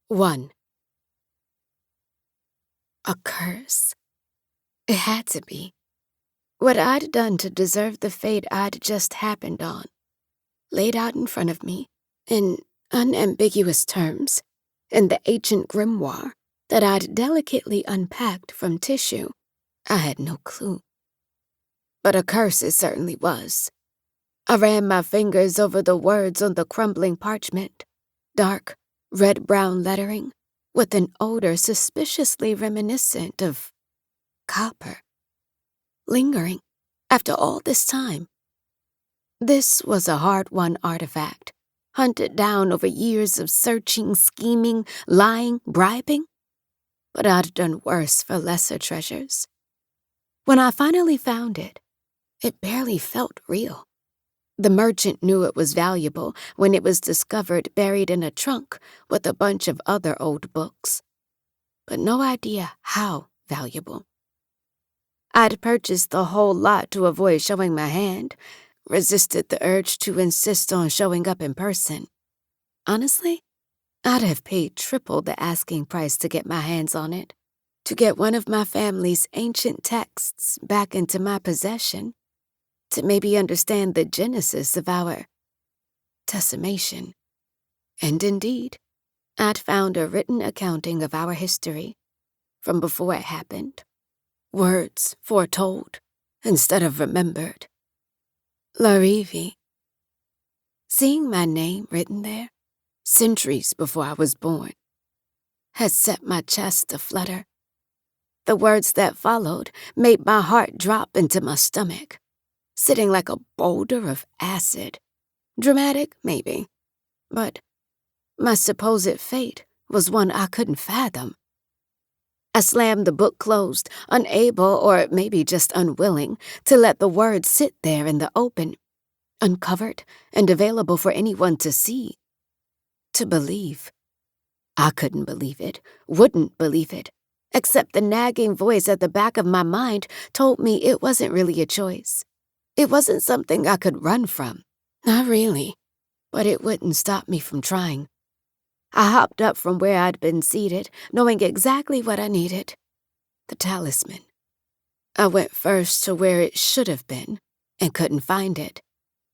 1. A curse. It had to be. What I'd done to deserve the fate I'd just happened on, laid out in front of me, in unambiguous terms, in the ancient grimoire that I'd delicately unpacked from tissue, I had no clue. But a curse it certainly was. I ran my fingers over the words on the crumbling parchment, dark, red-brown lettering, with an odor suspiciously reminiscent of copper. Lingering, after all this time. This was a hard-won artifact, hunted down over years of searching, scheming, lying, bribing. But I'd done worse for lesser treasures. When I finally found it barely felt real. The merchant knew it was valuable when it was discovered buried in a trunk with a bunch of other old books. But no idea how valuable. I'd purchased the whole lot to avoid showing my hand, resisted the urge to insist on showing up in person. Honestly, I'd have paid triple the asking price to get my hands on it, to get one of my family's ancient texts back into my possession, to maybe understand the genesis of our decimation. And indeed, I'd found a written accounting of our history from before it happened. Words foretold instead of remembered. Larivi. Seeing my name written there, centuries before I was born, had set my chest aflutter. The words that followed made my heart drop into my stomach, sitting like a boulder of acid. Dramatic, maybe, but my supposed fate was one I couldn't fathom. I slammed the book closed, unable, or maybe just unwilling, to let the words sit there in the open, uncovered and available for anyone to see, to believe. I couldn't believe it, wouldn't believe it, except the nagging voice at the back of my mind told me it wasn't really a choice. It wasn't something I could run from. Not really, but it wouldn't stop me from trying. I hopped up from where I'd been seated, knowing exactly what I needed. The talisman. I went first to where it should have been, and couldn't find it.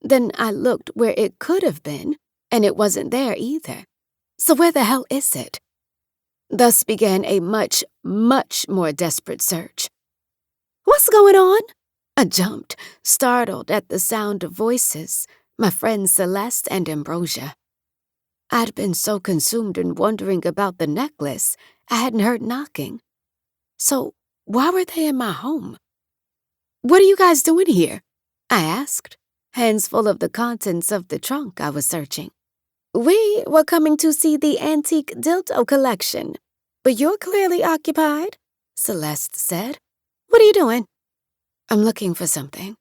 Then I looked where it could have been, and it wasn't there either. So where the hell is it? Thus began a much, much more desperate search. "What's going on?" I jumped, startled at the sound of voices, my friends Celeste and Ambrosia. I'd been so consumed in wondering about the necklace, I hadn't heard knocking. So why were they in my home? "What are you guys doing here?" I asked, hands full of the contents of the trunk I was searching. "We were coming to see the antique dildo collection, but you're clearly occupied," Celeste said. "What are you doing?" "I'm looking for something."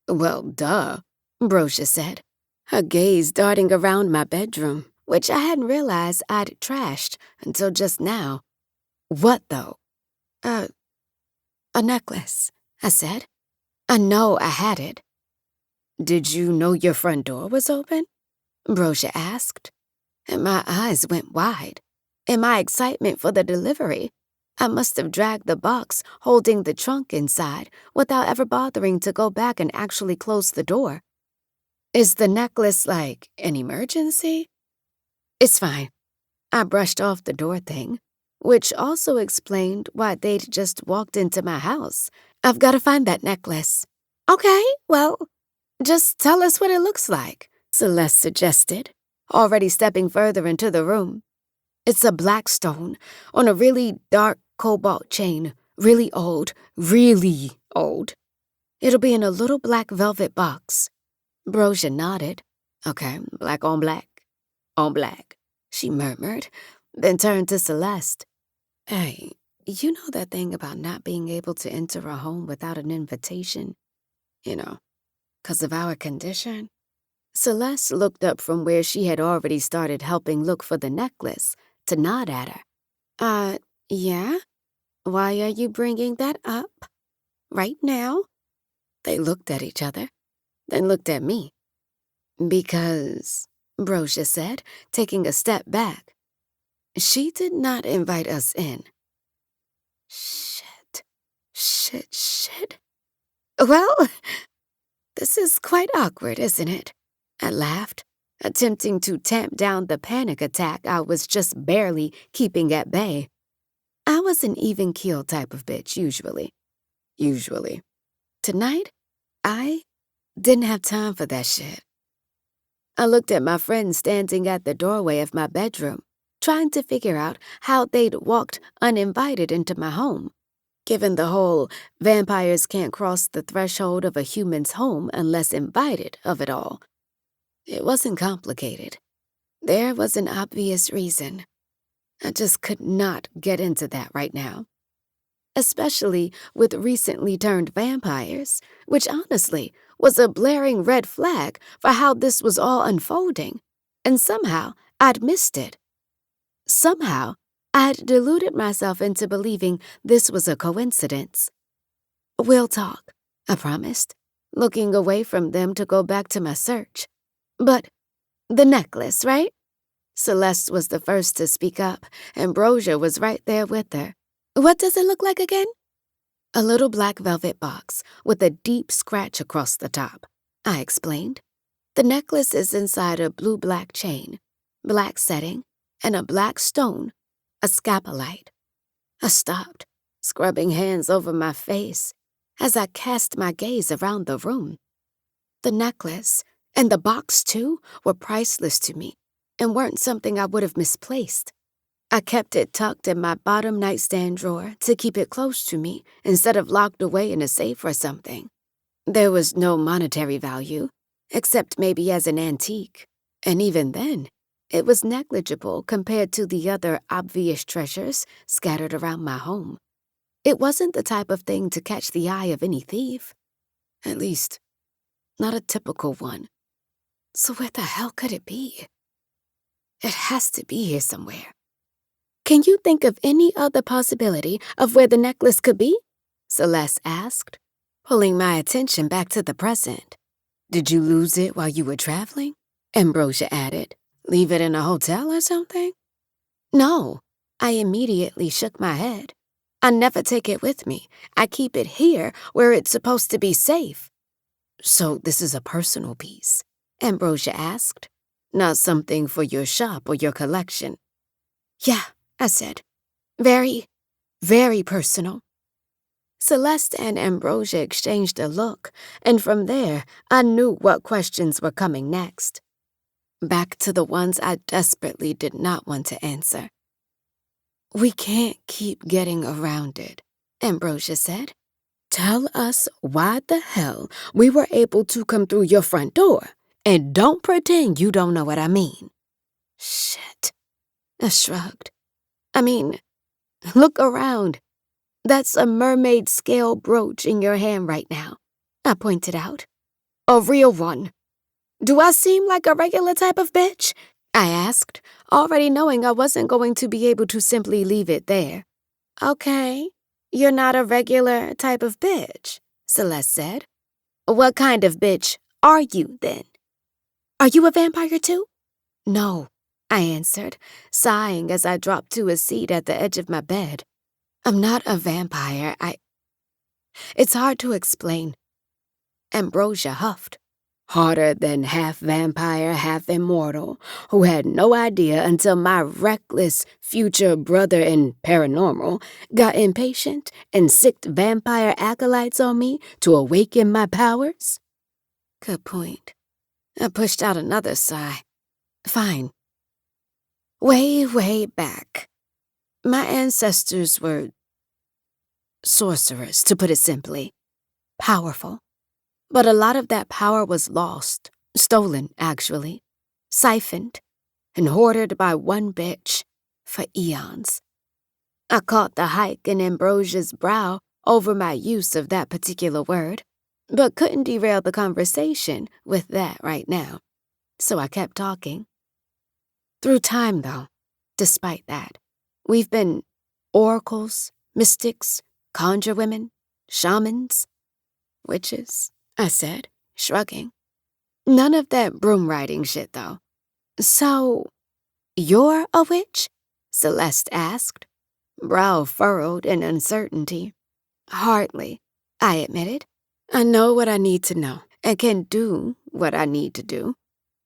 "Well, duh," Brosia said, her gaze darting around my bedroom, which I hadn't realized I'd trashed until just now. "What, though?" A necklace," I said. I know I had it. "Did you know your front door was open?" Brosia asked, and my eyes went wide. In my excitement for the delivery, I must have dragged the box holding the trunk inside without ever bothering to go back and actually close the door. "Is the necklace like an emergency?" "It's fine." I brushed off the door thing, which also explained why they'd just walked into my house. "I've got to find that necklace." "Okay, well, just tell us what it looks like," Celeste suggested, already stepping further into the room. "It's a black stone on a really dark cobalt chain, really old, really old. It'll be in a little black velvet box." Brosia nodded. "Okay, black on black, she murmured, then turned to Celeste. "Hey, you know that thing about not being able to enter a home without an invitation? 'Cause of our condition?" Celeste looked up from where she had already started helping look for the necklace to nod at her. Yeah? Why are you bringing that up? Right now?" They looked at each other, then looked at me. "Because," Brosia said, taking a step back, She did not invite us in. Shit. Shit. Well, this is quite awkward, isn't it? I laughed, attempting to tamp down the panic attack I was just barely keeping at bay. I was an even-keeled type of bitch, usually. Tonight, I didn't have time for that shit. I looked at my friends standing at the doorway of my bedroom, trying to figure out how they'd walked uninvited into my home. Given the whole vampires can't cross the threshold of a human's home unless invited of it all, it wasn't complicated. There was an obvious reason. I just could not get into that right now. Especially with recently turned vampires, which honestly was a blaring red flag for how this was all unfolding, and somehow I'd missed it. Somehow I'd deluded myself into believing this was a coincidence. "We'll talk," I promised, looking away from them to go back to my search. "But the necklace, right?" Celeste was the first to speak up, and Ambrosia was right there with her. "What does it look like again?" "A little black velvet box with a deep scratch across the top," I explained. "The necklace is inside a blue-black chain, black setting, and a black stone, a scapulite." I stopped, scrubbing hands over my face as I cast my gaze around the room. The necklace, and the box too, were priceless to me and weren't something I would have misplaced. I kept it tucked in my bottom nightstand drawer to keep it close to me instead of locked away in a safe or something. There was no monetary value, except maybe as an antique, and even then, it was negligible compared to the other obvious treasures scattered around my home. It wasn't the type of thing to catch the eye of any thief. At least, not a typical one. So where the hell could it be? It has to be here somewhere. "Can you think of any other possibility of where the necklace could be?" Celeste asked, pulling my attention back to the present. "Did you lose it while you were traveling?" Ambrosia added. "Leave it in a hotel or something?" "No." I immediately shook my head. "I never take it with me. I keep it here where it's supposed to be safe." "So this is a personal piece?" Ambrosia asked. "Not something for your shop or your collection?" "Yeah," I said. "Very, very personal." Celeste and Ambrosia exchanged a look, and from there, I knew what questions were coming next. Back to the ones I desperately did not want to answer. "We can't keep getting around it," Ambrosia said. "Tell us why the hell we were able to come through your front door, and don't pretend you don't know what I mean." "Shit," I shrugged. "I mean, look around. That's a mermaid scale brooch in your hand right now," I pointed out. "A real one." "Do I seem like a regular type of bitch?" I asked, already knowing I wasn't going to be able to simply leave it there. "Okay, you're not a regular type of bitch," Celeste said. "What kind of bitch are you, then?" "Are you a vampire, too?" "No," I answered, sighing as I dropped to a seat at the edge of my bed. "I'm not a vampire. It's hard to explain." Ambrosia huffed. "Harder than half vampire, half immortal, who had no idea until my reckless future brother in paranormal got impatient and sicked vampire acolytes on me to awaken my powers?" "Good point." I pushed out another sigh. "Fine. Way back, my ancestors were sorcerers, to put it simply. Powerful. But a lot of that power was lost, stolen, actually, siphoned, and hoarded by one bitch for eons." I caught the hike in Ambrosia's brow over my use of that particular word, but couldn't derail the conversation with that right now, so I kept talking. "Through time, though, despite that, we've been oracles, mystics, conjure women, shamans, witches," I said, shrugging. "None of that broom riding shit, though." "So, you're a witch?" Celeste asked, brow furrowed in uncertainty. Hardly, I admitted. I know what I need to know and can do what I need to do,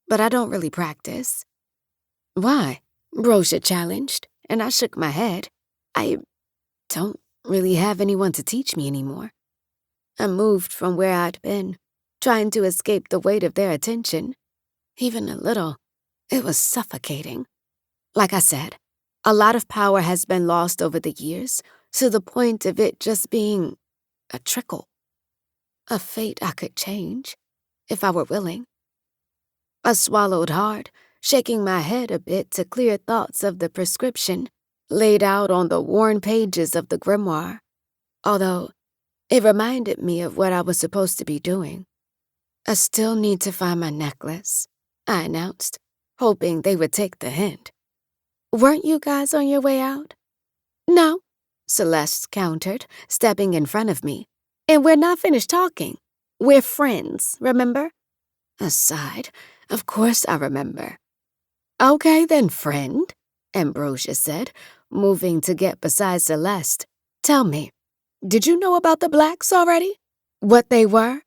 but I don't really practice. Why? Brosia challenged, and I shook my head. I don't really have anyone to teach me anymore. I moved from where I'd been, trying to escape the weight of their attention. Even a little. It was suffocating. Like I said, a lot of power has been lost over the years, to the point of it just being a trickle. A fate I could change, if I were willing. I swallowed hard, shaking my head a bit to clear thoughts of the prescription laid out on the worn pages of the grimoire, although it reminded me of what I was supposed to be doing. I still need to find my necklace, I announced, hoping they would take the hint. Weren't you guys on your way out? No, Celeste countered, stepping in front of me. And we're not finished talking. We're friends, remember? I sighed. Of course I remember. Okay then, friend, Ambrosia said, moving to get beside Celeste. Tell me, did you know about the blacks already? What they were?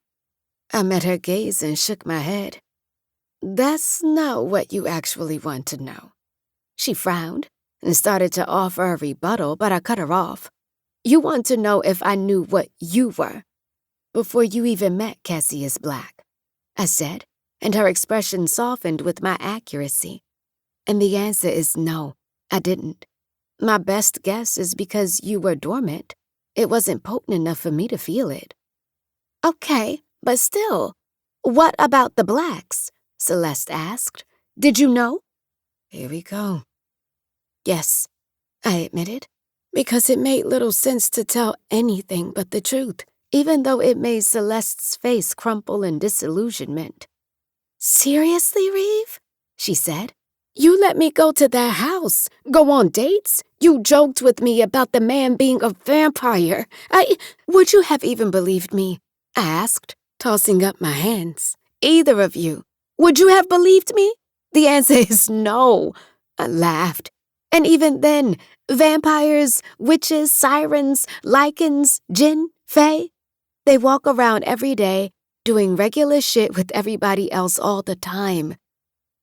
I met her gaze and shook my head. That's not what you actually want to know. She frowned and started to offer a rebuttal, but I cut her off. You want to know if I knew what you were before you even met Cassius Black, I said, and her expression softened with my accuracy. And the answer is no, I didn't. My best guess is because you were dormant. It wasn't potent enough for me to feel it. Okay, but still, what about the blacks? Celeste asked. Did you know? Here we go. Yes, I admitted, because it made little sense to tell anything but the truth, even though it made Celeste's face crumple in disillusionment. Seriously, Reeve? She said. You let me go to their house, go on dates? You joked with me about the man being a vampire. Would you have even believed me? I asked, tossing up my hands. Either of you. Would you have believed me? The answer is no. I laughed. And even then, vampires, witches, sirens, lycans, jinn, fae, they walk around every day doing regular shit with everybody else all the time.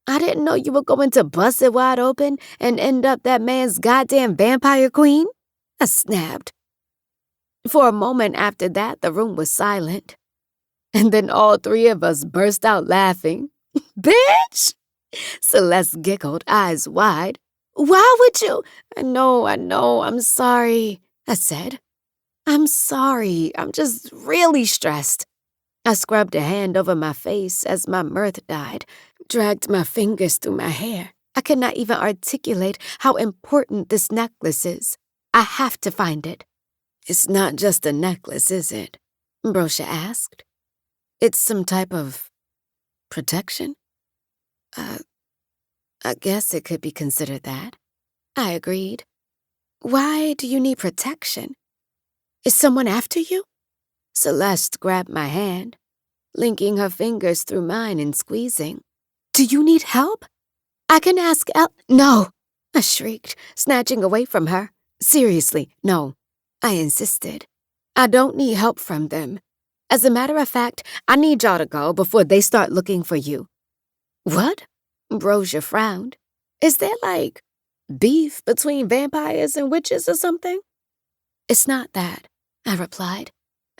I didn't know you were going to bust it wide open and end up that man's goddamn vampire queen. I snapped. For a moment after that, the room was silent. And then all three of us burst out laughing. Bitch! Celeste giggled, eyes wide. Why would you? I know, I'm sorry, I said. I'm sorry, I'm just really stressed. I scrubbed a hand over my face as my mirth died, dragged my fingers through my hair. I could not even articulate how important this necklace is. I have to find it. It's not just a necklace, is it? Brosia asked. It's some type of protection? I guess it could be considered that. I agreed. Why do you need protection? Is someone after you? Celeste grabbed my hand, linking her fingers through mine and squeezing. Do you need help? I can ask No, I shrieked, snatching away from her. Seriously, no, I insisted. I don't need help from them. As a matter of fact, I need y'all to go before they start looking for you. What? Brosia frowned. Is there, beef between vampires and witches or something? It's not that, I replied.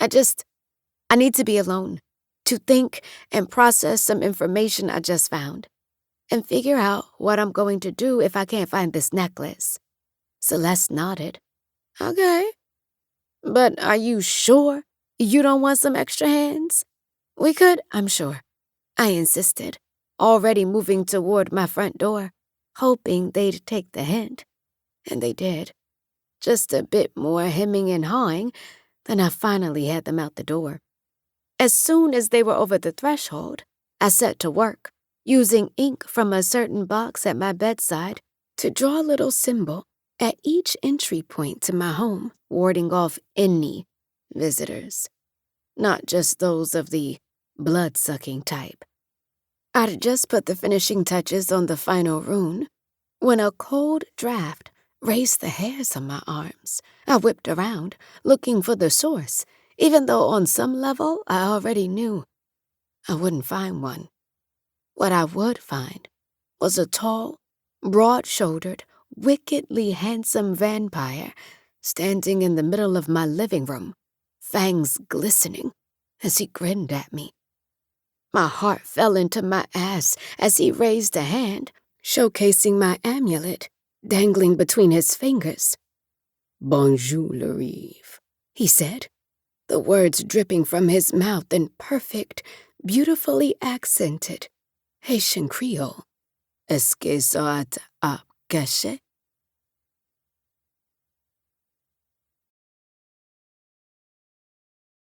I need to be alone, to think and process some information I just found, and figure out what I'm going to do if I can't find this necklace. Celeste nodded. Okay. But are you sure you don't want some extra hands? We could, I'm sure, I insisted, already moving toward my front door, hoping they'd take the hint. And they did. Just a bit more hemming and hawing, then I finally had them out the door. As soon as they were over the threshold, I set to work, using ink from a certain box at my bedside to draw a little symbol at each entry point to my home, warding off any visitors, not just those of the blood-sucking type. I'd just put the finishing touches on the final rune when a cold draft raised the hairs on my arms. I whipped around, looking for the source, even though on some level I already knew I wouldn't find one. What I would find was a tall, broad-shouldered, wickedly handsome vampire standing in the middle of my living room, fangs glistening as he grinned at me. My heart fell into my ass as he raised a hand, showcasing my amulet, dangling between his fingers. "Bonjour, Larive," he said, the words dripping from his mouth in perfect, beautifully accented Haitian Creole. "Est-ce que ça t'a caché?"